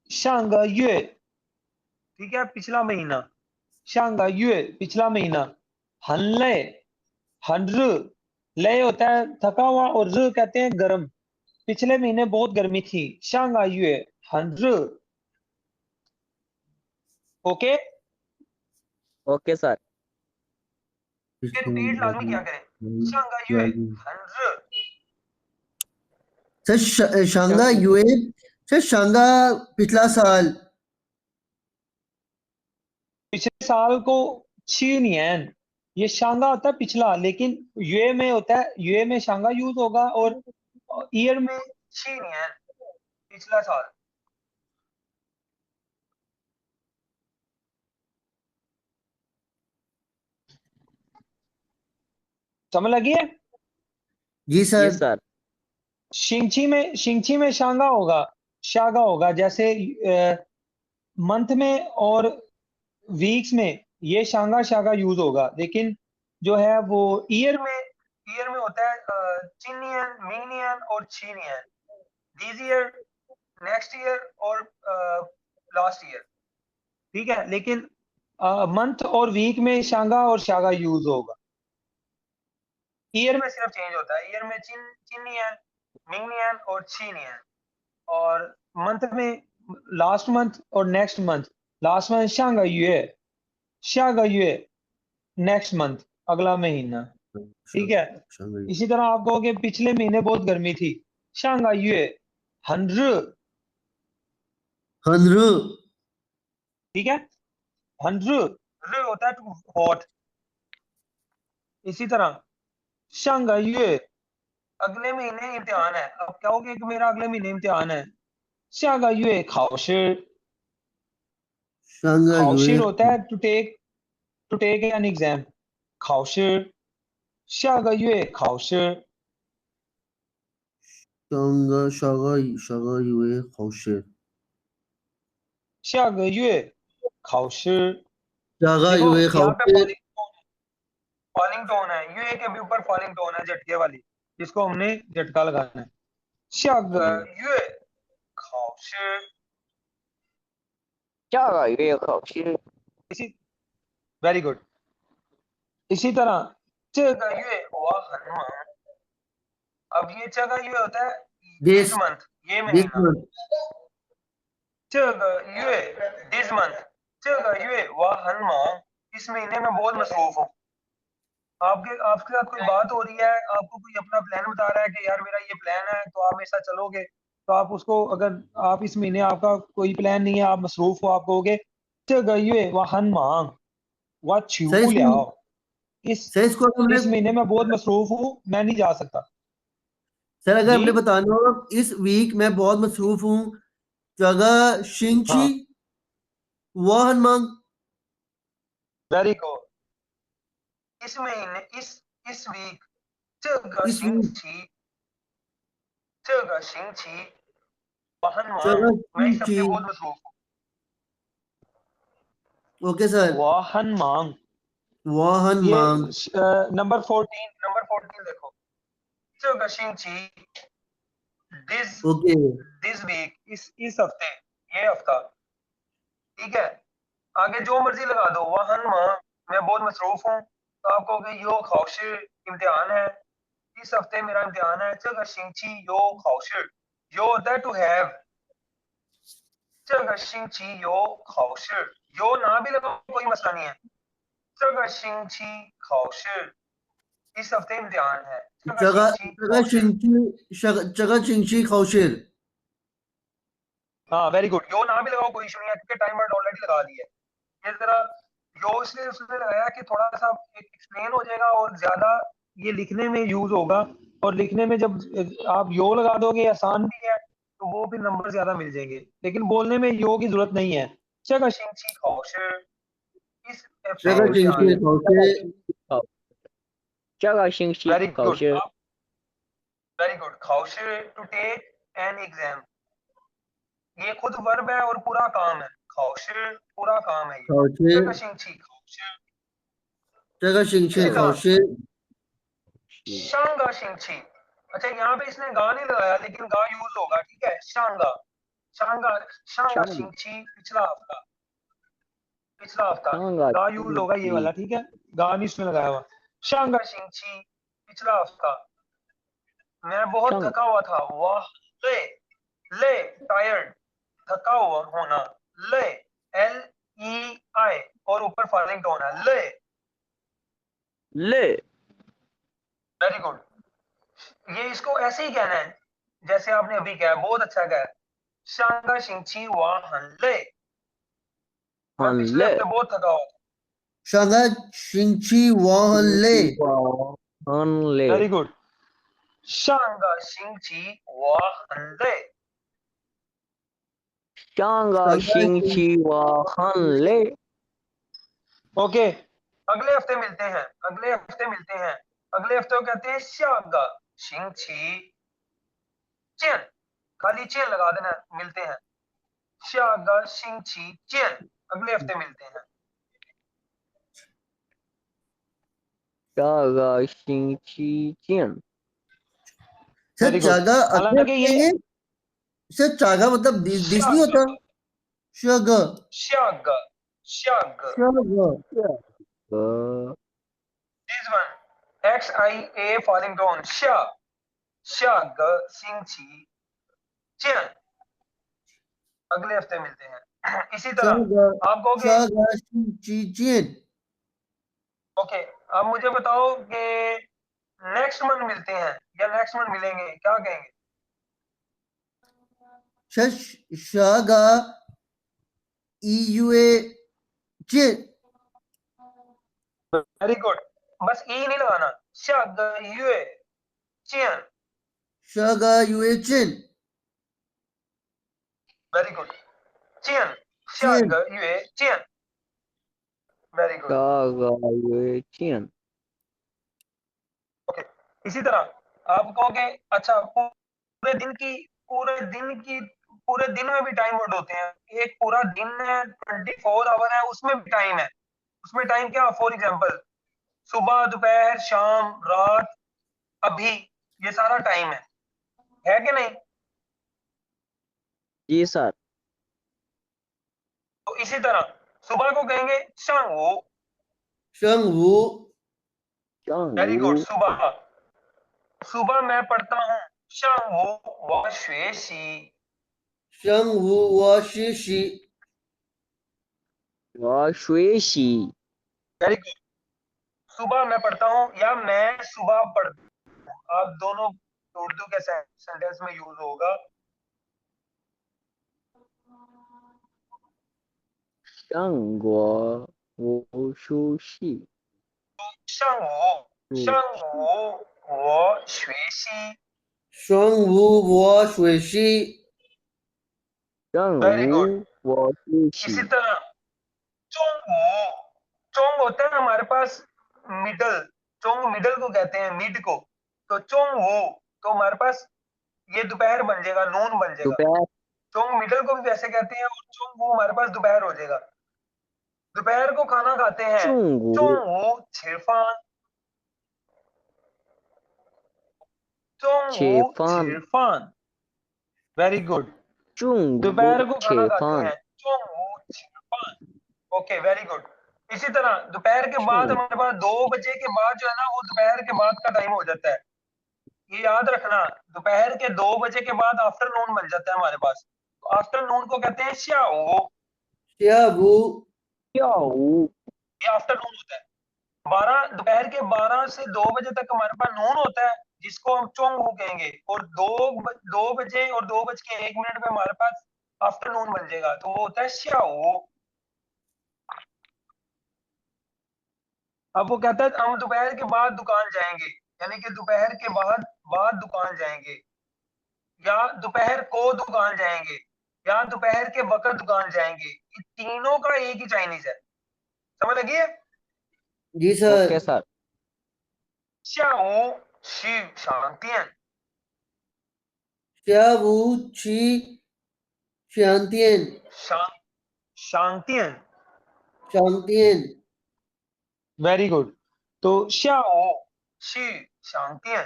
Speaker 1: शांगा ये, ठीक है, पिछला महीना, शांगा ये पिछला महीना। हनले, हनरु, लय होता है थका हुआ और रु कहते हैं गर्म। पिछले महीने बहुत गर्मी थी, शांगा ये हनरु। Okay,
Speaker 3: okay sir.
Speaker 1: फिर रिपीट लाजमी क्या करें, शांगा ये हनरु।
Speaker 2: सर शांगा यूए, सर शांगा पिछला साल।
Speaker 1: पिछले साल को चीनियन, ये शांगा होता है पिछला, लेकिन यूए में होता है, यूए में शांगा यूज होगा और ईयर में चीनियन, पिछला साल। समझ लगी है?
Speaker 2: जी सर।
Speaker 3: Yes sir.
Speaker 1: शिंची में शांगा होगा, शागा होगा, जैसे मंथ में और वीक्स में ये शांगा शागा यूज होगा, लेकिन जो है वो ईयर में होता है चिनियन, मिनियन और चीनियन, दिस ईयर, नेक्स्ट ईयर और लास्ट ईयर, ठीक है। लेकिन मंथ और वीक में शांगा और शागा यूज होगा। ईयर में सिर्फ चेंज होता है, ईयर में चिनियन, मिनियन और चीनियन, और मंथ में लास्ट मंथ और नेक्स्ट मंथ, लास्ट मंथ शांगा यूए, शागा यूए, नेक्स्ट मंथ अगला महीना, ठीक है। इसी तरह आप कहोगे पिछले महीने बहुत गर्मी थी, शांगा यूए हनरु,
Speaker 2: हनरु,
Speaker 1: ठीक है। हनरु, रु होता है टू हॉट। इसी तरह शांगा यूए, अगले महीने इम्तिहान है। अब कहोगे कि मेरा अगले महीने इम्तिहान है, शांगा यूए खाओशि,
Speaker 2: शांगा यूए,
Speaker 1: खाओशिर होता है टू टेक एन एग्जाम, खाओशिर, शागा यूए खाओशिर,
Speaker 2: शांगा शागा शागा यूए खौशे,
Speaker 1: शागा यूए खाओशिर।
Speaker 2: शागा
Speaker 1: देखो
Speaker 2: यूए
Speaker 1: यहाँ पे
Speaker 2: खौशे।
Speaker 1: फॉलिंग टोन है, यूए के भी ऊपर फॉलिंग टोन है झटके वाली, जिसको हमने झटका लगाना है। शागा यूए खाओशिर।
Speaker 3: क्या ये खाओ
Speaker 1: इसी, वेरी गुड। इसी तरह चगा यूए वाहन, अब ये चगा यूए होता है दिस
Speaker 2: दिस
Speaker 1: मंथ, ये
Speaker 2: दिस
Speaker 1: महीना।
Speaker 2: मंथ।
Speaker 1: 这个月 this month 这个月我很忙 इस महीने में बहुत मसरूफ हूँ। आपके आपके साथ कोई बात हो रही है, आपको कोई अपना प्लान बता रहा है कि यार मेरा ये प्लान है, तो आप मेरे साथ चलोगे, तो आप उसको, अगर आप इस महीने आपका कोई प्लान नहीं है, आप मसरूफ हो, आप कहोगे 这个月我很忙我去
Speaker 2: सर
Speaker 1: 不
Speaker 2: इसको
Speaker 1: 了 इस
Speaker 2: सर इसको हमने
Speaker 1: इस महीने में बहुत मसरूफ हूँ, मैं नहीं जा सकता।
Speaker 2: सर अगर
Speaker 1: जी
Speaker 2: हमने बताना हो इस वीक मैं बहुत मसरूफ हूँ, जगह शिंची
Speaker 1: हाँ,
Speaker 2: वाहन मांग।
Speaker 1: Very good. इस महीने इस वीक 这个
Speaker 2: इस
Speaker 1: 星
Speaker 2: वीक
Speaker 1: 期这个星期 वाहन मांग,
Speaker 2: जगह
Speaker 1: मैं इस
Speaker 2: शिंची।
Speaker 1: हफ्ते बहुत मसरूफ हूँ।
Speaker 2: Okay sir.
Speaker 1: वाहन मांग,
Speaker 2: वाहन
Speaker 1: ये
Speaker 2: मांग।
Speaker 1: नंबर 14 देखो, 这个星期 दिस
Speaker 2: ओके
Speaker 1: दिस वीक, इस हफ्ते, ये हफ्ता, ठीक है। आगे जो मर्जी लगा दो, वाहन मांग, मैं बहुत मसरूफ हूँ, तो आप कहोगे यो खाओशि, इम्तिहान है, इस हफ्ते मेरा इम्तिहान है। 这个星期 यो खाओशि, यो होता है टू हैव, 这个星期有考试 यो ना भी लगाओ कोई मसला नहीं है। 这个星期考试 इस हफ्ते इम्तिहान है। 这个
Speaker 2: जगह
Speaker 1: 星期
Speaker 2: जगह
Speaker 1: 考试
Speaker 2: शिंची जगह शिंची खौशेर।
Speaker 1: हाँ, वेरी गुड। यो ना भी लगाओ कोई इशू नहीं है, क्योंकि टाइम वर्ड ऑलरेडी लगा दिया है। ये जरा यो इसलिए उसने लगाया कि थोड़ा सा एक्सप्लेन हो जाएगा और ज्यादा ये लिखने में यूज होगा, और लिखने में जब आप यो लगा दोगे आसान भी है, तो वो भी नंबर ज्यादा मिल जाएंगे, लेकिन बोलने में यो की जरूरत नहीं है। 这个星期考试 इस हफ्ते
Speaker 2: जगह
Speaker 3: 考
Speaker 1: इम्तिहान
Speaker 2: शिंची
Speaker 3: 试
Speaker 1: है।
Speaker 2: खौशे।
Speaker 3: 这个星期
Speaker 1: very
Speaker 3: 考
Speaker 1: good,
Speaker 3: 试
Speaker 1: very good. 考试 to take an exam, ये खुद वर्ब है और पूरा काम है। 考试 पूरा काम है ये
Speaker 2: 考
Speaker 1: 这
Speaker 2: 试
Speaker 1: 个星期考试
Speaker 2: 这个星期考试
Speaker 1: 上个星期अच्छा यहाँ पे इसने गा नहीं लगाया लेकिन गा यूज होगा ठीक है शांगा शांगा शांगा
Speaker 3: शांग
Speaker 1: शिंची पिछला हफ्ता
Speaker 3: शांगा
Speaker 1: गा यूज होगा ये वाला ठीक है गा नहीं इसमें लगाया हुआ शांगा शिंची पिछला हफ्ता मैं बहुत
Speaker 3: शांग
Speaker 1: थका हुआ था वाह ले ले टायर्ड थका हुआ होना ले एल ई आई और ऊपर फॉलिंग टोन है ले
Speaker 3: ले
Speaker 1: वेरी गुड ये इसको ऐसे ही कहना है जैसे आपने अभी कहा बहुत अच्छा कहा शांगा शिंची वाहन ले मैं
Speaker 3: हन
Speaker 1: पिछले
Speaker 3: ले
Speaker 1: हफ्ते बहुत थका हुआ था
Speaker 2: 上个星期我很累
Speaker 3: हन ले
Speaker 1: वेरी गुड 上个星期我很累
Speaker 3: शांगा
Speaker 2: 上个
Speaker 3: शिंग
Speaker 2: 星
Speaker 3: ची वा हन ले
Speaker 1: ओके अगले हफ्ते मिलते हैं अगले हफ्ते को कहते हैं 下个星期见 खाली चेन लगा देना मिलते हैं 下个星期见 अगले हफ्ते मिलते हैं
Speaker 3: शांगा शिंग ची जिन
Speaker 2: सर
Speaker 1: वेरी गुड
Speaker 2: जागा अगले
Speaker 1: हालांकि
Speaker 2: हफ्ते
Speaker 1: ये
Speaker 2: है सर जागा मतलब दिस नहीं होता 下个
Speaker 1: 下个
Speaker 2: 下个
Speaker 1: this one x i a falling down 下个星期见 अगले हफ्ते मिलते हैं इसी
Speaker 2: 下
Speaker 1: तरह
Speaker 2: 个
Speaker 1: आप कहोगे
Speaker 2: 下个星期见
Speaker 1: ओके अब मुझे बताओ कि नेक्स्ट मंथ मिलते हैं या नेक्स्ट मंथ मिलेंगे क्या कहेंगे
Speaker 2: 下个1月见
Speaker 1: वेरी गुड बस ई नहीं लगाना 下个月见
Speaker 2: 下个月见
Speaker 1: वेरी गुड 见下个月见 वेरी गुड
Speaker 3: शांगा ये जिन
Speaker 1: ओके इसी तरह आप कहोगे अच्छा पूरे दिन में भी टाइम वर्ड होते हैं एक पूरा दिन है 24 आवर है उसमें भी टाइम है उसमें टाइम क्या फॉर एग्जांपल सुबह दोपहर शाम रात अभी ये सारा टाइम है कि नहीं
Speaker 3: जी सर
Speaker 1: तो इसी तरह सुबह को कहेंगे शांगू
Speaker 2: 上午
Speaker 1: वेरी गुड
Speaker 3: शांगू
Speaker 1: सुबह सुबह मैं पढ़ता हूँ शांगू व श्वेशी
Speaker 2: 上午我学习
Speaker 3: वा श्वेशी
Speaker 1: वेरी गुड सुबह मैं पढ़ता हूँ या मैं सुबह पढ़ता हूँ आप दोनों उर्दू के सेंटेंस में यूज होगा
Speaker 3: शांगो वो शुशी
Speaker 1: 上午我学习
Speaker 2: 上午我学习
Speaker 1: वेरी गुड
Speaker 3: शांगू वो शुशी
Speaker 1: इसी तरह 中午 होता है हमारे पास मिडल चोंग मिडल को कहते हैं मिड को तो चोंग तो हमारे पास ये दोपहर बन जाएगा नून बन जाएगा
Speaker 3: दोपहर
Speaker 1: चोंग मिडल को भी वैसे कहते हैं और चोंग हमारे पास दोपहर हो जाएगा दोपहर को खाना खाते हैं
Speaker 3: चुंगू
Speaker 1: चोंग छिरफान चोंग
Speaker 3: छेफान
Speaker 1: छिरफान वेरी गुड
Speaker 3: चुंगू
Speaker 1: दोपहर को खाना खाते
Speaker 3: छेफान
Speaker 1: हैं चोंग छिरफान ओके वेरी गुड इसी तरह दोपहर के बाद हमारे पास 2 बजे के बाद जो है ना वो दोपहर के बाद का टाइम हो जाता है ये याद रखना दोपहर के 2 बजे के बाद आफ्टरनून बन जाता है हमारे पास तो आफ्टरनून को कहते हैं श्याओ
Speaker 2: 下午
Speaker 3: याऊ
Speaker 1: ये आफ्टरनून होता है 12 दोपहर के 12 से 2 बजे तक हमारे पास नून होता है जिसको हम चोंगू कहेंगे और 2 बजे और 2:01 पे हमारे पास आफ्टरनून बन जाएगा तो वो होता है श्याओ अब वो कहता है हम दोपहर के बाद दुकान जाएंगे यानी कि दोपहर के बाद दुकान जाएंगे या दोपहर को दुकान जाएंगे या दोपहर के वक्त दुकान जाएंगे ये तीनों का एक ही चाइनीज है समझ लगी है
Speaker 2: जी सर
Speaker 3: ओके सर
Speaker 1: 下午去商店
Speaker 2: 下午去商店
Speaker 1: 商 शांतियन,
Speaker 2: शांतियन,
Speaker 1: वेरी गुड। तो शाओ शी शांतियन,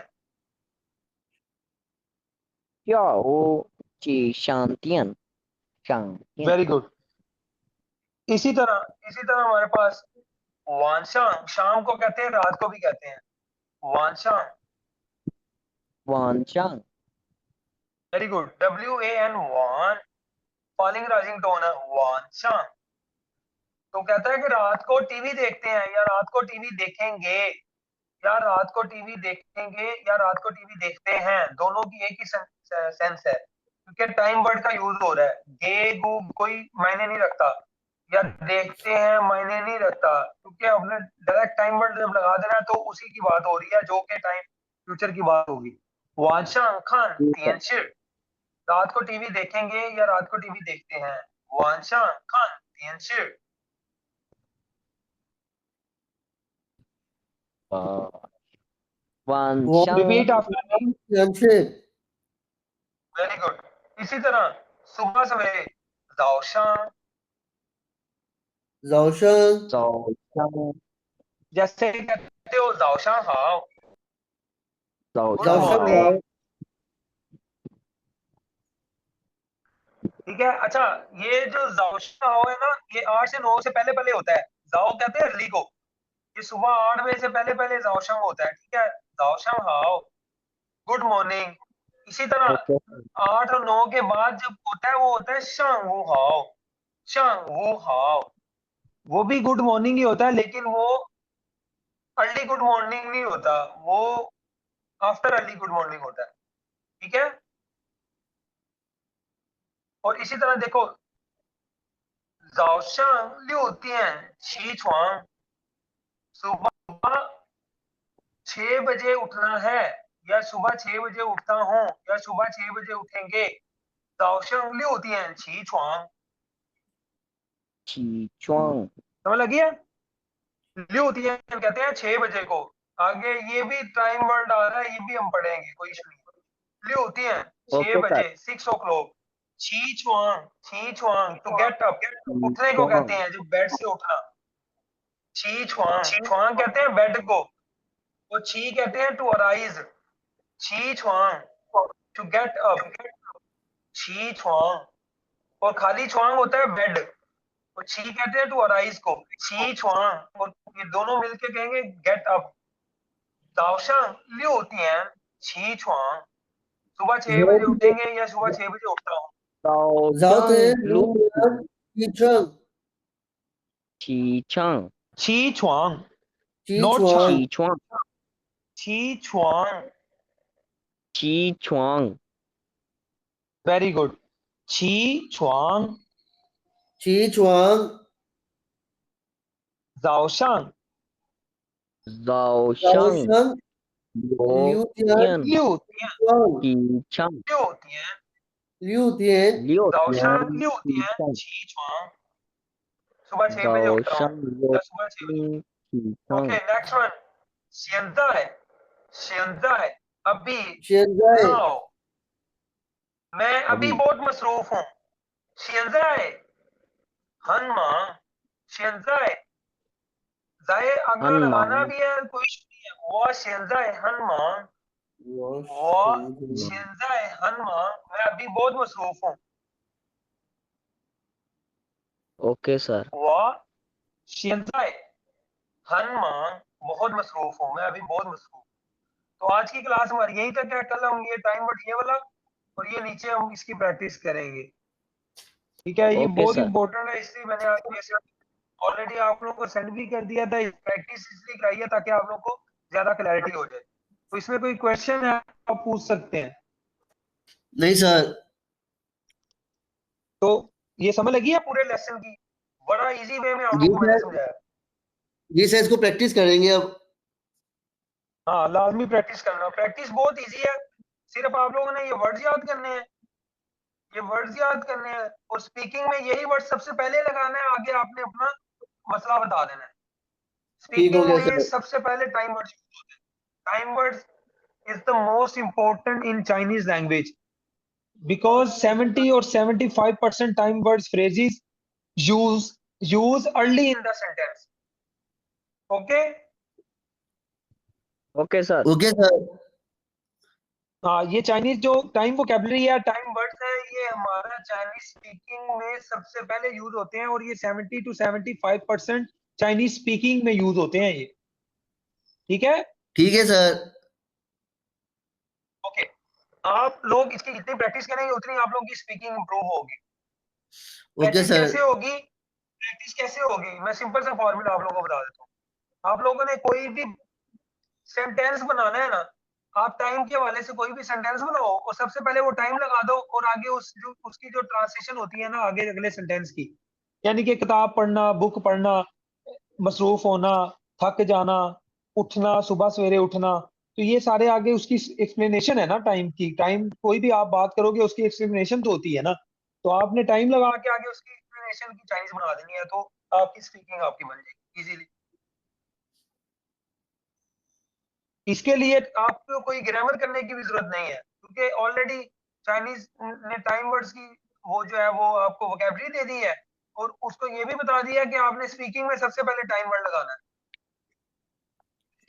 Speaker 3: क्या हो जी शांतियन शांतियन
Speaker 1: वेरी गुड। इसी तरह हमारे पास वानशांग, शाम को कहते हैं, रात को भी कहते हैं, वानशांग,
Speaker 3: वांचांग
Speaker 1: वेरी गुड। WAN वान, फॉलिंग राइजिंग टोन है, वानशांग। तो कहता है कि रात को टीवी देखते हैं या रात को टीवी देखेंगे, या रात को टीवी देखेंगे या रात को टीवी देखते हैं, दोनों की एक ही सेंस है, क्योंकि टाइम वर्ड का यूज हो रहा है। गे गु कोई मायने नहीं रखता, या देखते हैं मायने नहीं रखता, क्योंकि हमने डायरेक्ट टाइम वर्ड जब लगा देना तो उसी की बात हो रही है जो कि टाइम फ्यूचर की बात होगी। वांशांग खान तियनशिर, रात को टीवी देखेंगे या रात को टीवी देखते हैं, वांशांग खान तियनशिर।
Speaker 3: वांचांग
Speaker 1: रिपीट आफ्टर मी,
Speaker 2: शांतियन,
Speaker 1: वेरी गुड। इसी तरह सुबह सवेरे जाओशांग,
Speaker 2: जाओशांग,
Speaker 3: जाओशांग
Speaker 1: जैसे कहते हो जाओशांग हाओ, गुड
Speaker 2: जाओशांग
Speaker 3: जाओशांग
Speaker 1: मॉर्निंग,
Speaker 2: हाओ,
Speaker 1: ठीक है। अच्छा, ये जो जाओशांग हाओ है ना, ये 8 से 9 से पहले पहले होता है। जाओ कहते हैं अर्ली को, ये सुबह 8 बजे से पहले पहले जाओशांग होता है, ठीक है। जाओशांग हाओ, गुड मॉर्निंग। इसी
Speaker 3: ओके
Speaker 1: तरह 8 और 9 के बाद जब होता है वो होता है शांग वो हाओ, शांग वो हाओ, वो भी गुड मॉर्निंग ही होता है, लेकिन वो अर्ली गुड मॉर्निंग नहीं होता, वो आफ्टर अर्ली गुड मॉर्निंग होता है, ठीक है। और इसी तरह देखो, जाओशांग लियो होती है ची छुआंग, सुबह 6 बजे उठना है, या सुबह 6 बजे उठता हूँ, या सुबह 6 बजे उठेंगे, जाओशांग लियो होती है ची छुआंग।
Speaker 3: चीचुआंग
Speaker 1: समझ लगी है? लियो होती है कहते हैं 6 बजे को। आगे ये भी टाइम वर्ड आ रहा है, ये भी हम पढ़ेंगे, कोई इशू नहीं। लियो होती है 6
Speaker 3: ओके सर
Speaker 1: बजे 6 o'clock, छी छुआंग टू गेट अप, उठने को कहते
Speaker 3: चीचुआंग
Speaker 1: हैं, जो बेड से उठना। छी छुआंग, छुआंग कहते हैं बेड को, वो छी कहते हैं टू अराइज, छी छुआंग टू गेट अप, छी छुआंग। और खाली छुआंग होता है बेड, वो छी कहते हैं टू अराइज को, छी छुआंग, और ये दोनों मिलके कहेंगे गेट अप। दाओशांग लियो होती हैं छी छुआंग, सुबह 6 बजे उठेंगे या सुबह 6 बजे उठता हूँ।
Speaker 2: जाओतेन,
Speaker 3: ताओचांग लू
Speaker 2: लूतियन, कीचंग,
Speaker 3: चीचांग
Speaker 1: छी छुआंग, नॉट
Speaker 2: चीचुआंग,
Speaker 1: छांग,
Speaker 3: चीचुआंग
Speaker 1: छी छुआंग,
Speaker 3: चीचुआंग
Speaker 1: वेरी गुड। छी छुआंग,
Speaker 2: चीचुआंग,
Speaker 1: दाओशांग
Speaker 3: जाओशांग
Speaker 2: जाओशंग, ल्यूतियन,
Speaker 3: लोतियन
Speaker 1: लियो होती हैं,
Speaker 2: चुआंग,
Speaker 3: चीचांग
Speaker 1: लियो होती हैं,
Speaker 2: ल्यूतियन,
Speaker 1: दाओशांग
Speaker 3: लियोतियन
Speaker 1: लियो होती हैं
Speaker 3: चीचांग
Speaker 1: छी छुआंग, सुबह 6 बजे उठता हूँ,
Speaker 3: जाओशांग
Speaker 1: या सुबह 6 बजे।
Speaker 3: लोतियन चीचांग
Speaker 1: ओके, नेक्स्ट वन, 现在 अभी,
Speaker 2: 现在
Speaker 1: नाउ, मैं अभी
Speaker 3: अभी
Speaker 1: बहुत मसरूफ हूँ, 现在 很忙，现在 जाए अगला लगाना
Speaker 3: हनुमान
Speaker 1: भी है, कोई इशू नहीं है। वो 现在 很忙，
Speaker 2: 我
Speaker 1: 我
Speaker 2: 现在
Speaker 1: 现在很忙，मैं अभी बहुत मसरूफ हूँ।
Speaker 3: ओके सर
Speaker 1: वो 现在 很忙，बहुत मसरूफ हूँ, मैं अभी बहुत मसरूफ। तो आज की क्लास हमारी यहीं तक है, कल हम ये टाइम वर्ड ये वाला और ये नीचे हम इसकी प्रैक्टिस करेंगे, ठीक है। ये
Speaker 3: ओके
Speaker 1: बहुत
Speaker 3: सर
Speaker 1: इंपॉर्टेंट है, इसलिए मैंने आपको ये ऑलरेडी आप लोगों को सेंड भी कर दिया था। प्रैक्टिस इसलिए कराई है ताकि आप लोगों को ज्यादा क्लैरिटी हो जाए। तो इसमें कोई क्वेश्चन है आप पूछ सकते हैं।
Speaker 2: नहीं सर
Speaker 1: तो ये समझ लगी है पूरे लेसन की, बड़ा इजी वे में आप
Speaker 2: जी
Speaker 1: लोगों को मैंने
Speaker 2: सर
Speaker 1: समझाया।
Speaker 2: जी सर इसको प्रैक्टिस करेंगे अब
Speaker 1: हाँ, लाजमी प्रैक्टिस करना, प्रैक्टिस बहुत इजी है, सिर्फ आप लोगों ने ये वर्ड्स याद करने हैं, ये वर्ड्स याद करने हैं, और स्पीकिंग में यही वर्ड सबसे पहले लगाना है, आगे आपने अपना मसला बता देना है।
Speaker 2: ठीक हो
Speaker 1: स्पीकिंग
Speaker 2: गया
Speaker 1: में
Speaker 2: सर
Speaker 1: सबसे पहले टाइम वर्ड्स यूज होते हैं। Time words is the most important in Chinese language because 70 or 75% time words phrases use early in the sentence. Okay.
Speaker 3: Okay sir.
Speaker 2: Okay sir.
Speaker 1: हाँ, ये चाइनीज जो टाइम वोकैबुलरी है, time words है, ये हमारा Chinese speaking में सबसे पहले यूज होते हैं, और ये 70 to 75% चाइनीज स्पीकिंग में यूज होते हैं ये। ठीक है।
Speaker 2: ठीक है सर।
Speaker 1: ओके। आप लोग इसकी जितनी प्रैक्टिस करेंगे उतनी आप लोगों की स्पीकिंग इंप्रूव होगी।
Speaker 2: Okay
Speaker 1: practice
Speaker 2: sir.
Speaker 1: कैसे होगी? प्रैक्टिस कैसे होगी, मैं सिंपल सा फॉर्मूला आप लोगों को बता देता हूँ। आप लोगों ने कोई भी सेंटेंस बनाना है ना, आप टाइम के हवाले से कोई भी सेंटेंस बनाओ और सबसे पहले वो टाइम लगा दो, और आगे उसकी जो ट्रांसलेशन होती है ना आगे अगले सेंटेंस की, यानी कि किताब पढ़ना, बुक पढ़ना, मसरूफ होना, थक जाना, उठना, सुबह सवेरे उठना, तो ये सारे आगे उसकी एक्सप्लेनेशन है ना टाइम की। टाइम कोई भी आप बात करोगे उसकी एक्सप्लेनेशन तो होती है ना, तो आपने टाइम लगा के आगे उसकी एक्सप्लेनेशन की चाइनीज बना देनी है, तो आपकी स्पीकिंग आपकी बन जाएगी इजीली। इसके लिए आपको कोई ग्रामर करने की भी जरूरत नहीं है, क्योंकि ऑलरेडी चाइनीज ने टाइम वर्ड्स की वो जो है वो आपको वोकैबुलरी दे दी है, और उसको ये भी बता दिया कि आपने स्पीकिंग में सबसे पहले टाइम वर्ड लगाना है।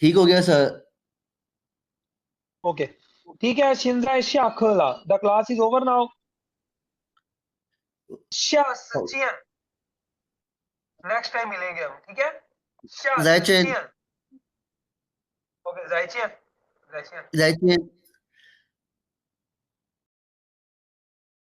Speaker 2: ठीक हो गया सर।
Speaker 1: ओके। ठीक है। शिंद्रा शाखला, the class is over now. सचियन, नेक्स्ट टाइम मिलेंगे हम, ठीक है।
Speaker 2: जायचेन।
Speaker 1: सचियन। ओके, जायचियन। जायचियन।
Speaker 2: जायचेन।